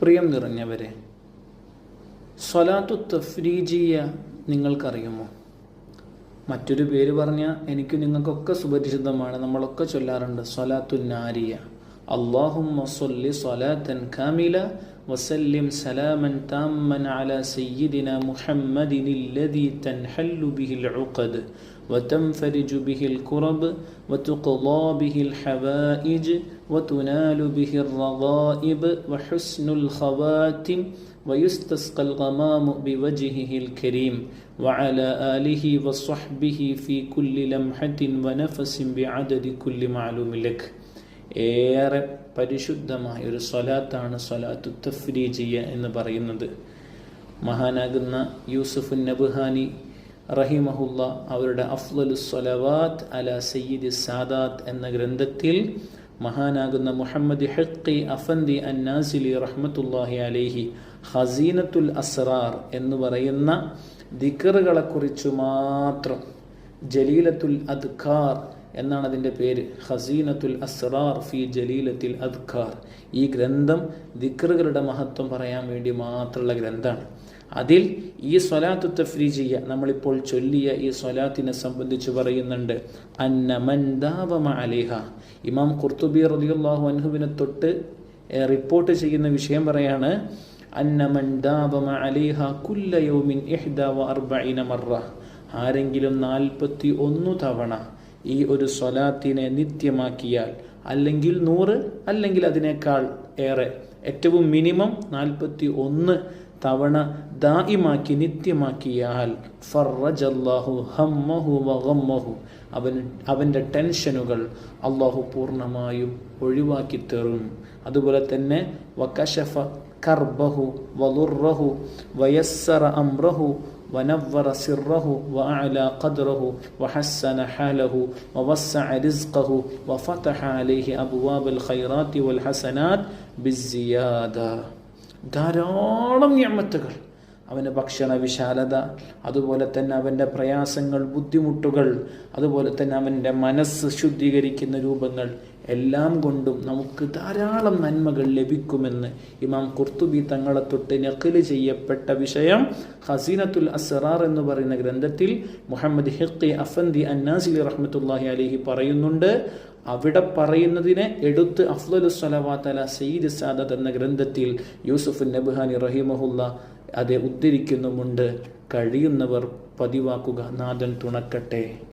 പ്രിയം നിറഞ്ഞവരെ, സ്വലാത്തു തഫ്രീജിയ നിങ്ങൾക്കറിയുമോ? മറ്റൊരു പേര് പറഞ്ഞാൽ എനിക്ക് നിങ്ങൾക്കൊക്കെ സുപരിചിതമാണ്, നമ്മളൊക്കെ ചൊല്ലാറുണ്ട്, സ്വലാത്തു നാരിയ. അല്ലാഹുമ്മ സ്വല്ലി സ്വലാത്തൻ കാമില വസല്ലിം സലാമൻ താമ്മൻ അലാ സയ്യിദിന മുഹമ്മദിനില്ലദീ തൻഹല്ലു ബിഹിൽ ഉഖദ് وتنفرج به الكرب وتقضى به الحوائج وتنال به الرغائب وحسن الخواتم ويستسقى الغمام بوجهه الكريم وعلى آله وصحبه في كل لمحة ونفس بعدد كل معلوم لك. ഏറെ പരിശുദ്ധമായ ഒരു സ്വലാത്താണ് സ്വലാത്തു തഫ്രീജിയ എന്ന് പറയുന്നത്. മഹാനാകുന്ന യൂസുഫ് നബ്ഹാനി റഹിമഹുല്ല അവരുടെ അഫ്ളലുസ് സ്വലവാത്ത് അലാ സയ്യിദി സാദാത്ത് എന്ന ഗ്രന്ഥത്തിൽ മഹാനാകുന്ന മുഹമ്മദ് ഹഖി അഫന്ദി അന്നാസിലി റഹ്മത്തുള്ളാഹി അലൈഹി ഖസീനത്തുൽ അസ്റാർ എന്ന് പറയുന്ന ദിക്റുകളെ കുറിച്ച് മാത്രം, ജലീലത്തുൽ അദ്കാർ എന്നാണ് അതിൻ്റെ പേര്, ഖസീനത്തുൽ അസ്റാർ ഫി ജലീലത്തിൽ അദ്കാർ. ഈ ഗ്രന്ഥം ദിക്റുകളുടെ മഹത്വം പറയാൻ വേണ്ടി മാത്രമുള്ള ഗ്രന്ഥമാണ്. അതിൽ ഈ സ്വലാത്തു തഫ്രീജിയ, നമ്മളിപ്പോൾ ചൊല്ലിയ ഈ സ്വലാത്തിനെ സംബന്ധിച്ച് പറയുന്നുണ്ട്. അന്ന മൻ ദാവമ അലൈഹ. ഇമാം ഖുർത്തുബി റളിയല്ലാഹു അൻഹുവിനെ തൊട്ട് റിപ്പോർട്ട് ചെയ്യുന്ന വിഷയം പറയാണ്. അന്ന മൻ ദാവമ അലൈഹ കുല്ല യൗമിൻ 41 മറ. ആരെങ്കിലും 41 തവണ ഈ ഒരു സ്വലാത്തിനെ നിത്യമാക്കിയാൽ, അല്ലെങ്കിൽ 100, അല്ലെങ്കിൽ അതിനേക്കാൾ ഏറെ, ഏറ്റവും മിനിമം 41 തവണ ദായിമാക്കി നിത്യമാക്കിയാൽ ഫറജല്ലാഹു ഹമ്മഹു വഗമ്മഹു, അവൻ്റെ ടെൻഷനുകൾ അള്ളാഹു പൂർണ്ണമായും ഒഴിവാക്കി തരും. അതുപോലെ തന്നെ വകശഫ കർബഹു വളുറഹു വയസ്സറ അംറഹു വനവ്വറ സിർറഹു വഅഅല ഖദ്റഹു വഹസ്സന ഹാലഹു വവസ്സഅ റിസ്ഖഹു വഫതഹ അലൈഹി അബ്വാബൽ ഖൈറാത്തി വൽ ഹസനാത്ത് ബിസ്സിയാദ. ധാരാളം നിഅമത്തുകൾ, അവൻ്റെ ഭക്ഷണ വിശാലത, അതുപോലെ തന്നെ അവൻ്റെ പ്രയാസങ്ങൾ, ബുദ്ധിമുട്ടുകൾ, അതുപോലെ തന്നെ അവൻ്റെ മനസ്സ് ശുദ്ധീകരിക്കുന്ന രൂപങ്ങൾ, എല്ലാം കൊണ്ടും നമുക്ക് ധാരാളം നന്മകൾ ലഭിക്കുമെന്ന് ഇമാം ഖുർത്തുബി തങ്ങളെ തൊട്ട് നഖ്ല് ചെയ്യപ്പെട്ട വിഷയം ഖസീനത്തുൽ അസ്റാർ എന്ന് പറയുന്ന ഗ്രന്ഥത്തിൽ മുഹമ്മദ് ഹഖി അഫന്ദി അന്നാസിലി റഹ്മത്തുള്ളാഹി അലൈഹി പറയുന്നുണ്ട്. അവിടെ പറയുന്നതിനെ എടുത്ത് അഫ്ളലുസ് സ്വലവാത്ത് അലാ സയ്യിദി സാദത്ത് എന്ന ഗ്രന്ഥത്തിൽ യൂസുഫ് നബ്ഹാനി റഹിമഹുല്ല അത് ഉദ്ധരിക്കുന്നുമുണ്ട്. കഴിയുന്നവർ പതിവാക്കുക. നാഥൻ തുണക്കട്ടെ.